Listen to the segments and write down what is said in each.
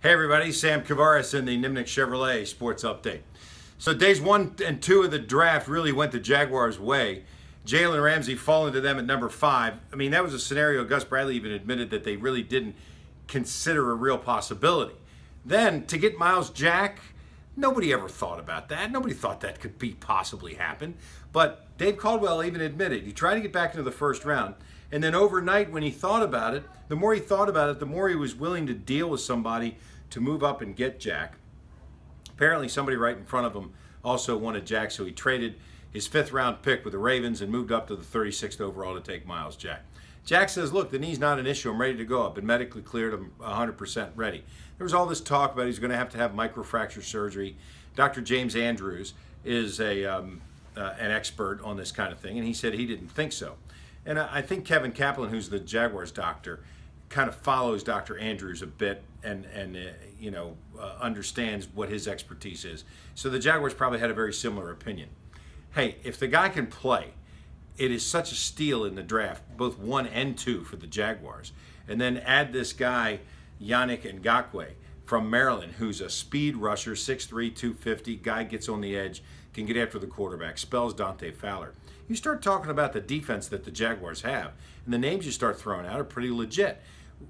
Hey everybody, Sam Kavaris in the Nimnicht Chevrolet Sports Update. So days 1 and 2 of the draft really went the Jaguars' way. Jalen Ramsey falling to them at number 5. I mean, that was a scenario Gus Bradley even admitted that they really didn't consider a real possibility. Then to get Miles Jack, nobody ever thought about that. Nobody thought that could possibly happen. But Dave Caldwell even admitted he tried to get back into the first round. And then overnight when he thought about it, the more he thought about it, the more he was willing to deal with somebody to move up and get Jack. Apparently somebody right in front of him also wanted Jack, so he traded his 5th round pick with the Ravens and moved up to the 36th overall to take Miles Jack. Jack says, look, the knee's not an issue. I'm ready to go. I've been medically cleared. I'm 100% ready. There was all this talk about he's going to have microfracture surgery. Dr. James Andrews is an expert on this kind of thing, and he said he didn't think so. And I think Kevin Kaplan, who's the Jaguars doctor, kind of follows Dr. Andrews a bit and understands what his expertise is. So the Jaguars probably had a very similar opinion. Hey, if the guy can play, it is such a steal in the draft, both 1 and 2 for the Jaguars. And then add this guy, Yannick Ngakoue from Maryland, who's a speed rusher, 6'3", 250, guy gets on the edge, can get after the quarterback, spells Dante Fowler. You start talking about the defense that the Jaguars have, and the names you start throwing out are pretty legit.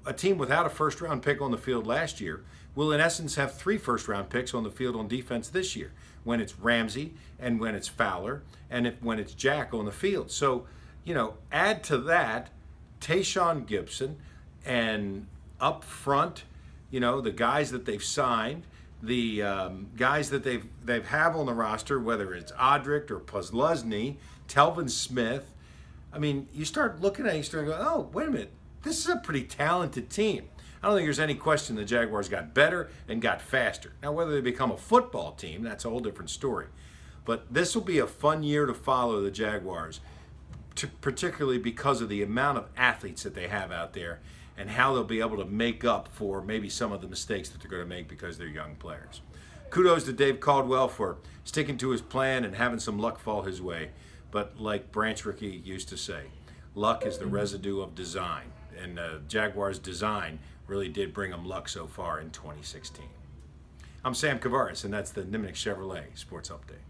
A team without a first-round pick on the field last year will in essence have 3 first-round picks on the field on defense this year, when it's Ramsey and when it's Fowler and when it's Jack on the field. So, add to that Tayshaun Gibson, and up front, the guys that they've signed, the guys that they've have on the roster, whether it's Odrick or Posluszny, Telvin Smith. I mean, you start looking at it, you start going, oh, wait a minute. This is a pretty talented team. I don't think there's any question the Jaguars got better and got faster. Now, whether they become a football team, that's a whole different story. But this will be a fun year to follow the Jaguars, particularly because of the amount of athletes that they have out there and how they'll be able to make up for maybe some of the mistakes that they're going to make because they're young players. Kudos to Dave Caldwell for sticking to his plan and having some luck fall his way. But like Branch Rickey used to say, luck is the residue of design. And Jaguars' design really did bring them luck so far in 2016. I'm Sam Kavaris, and that's the Nimnicht Chevrolet Sports Update.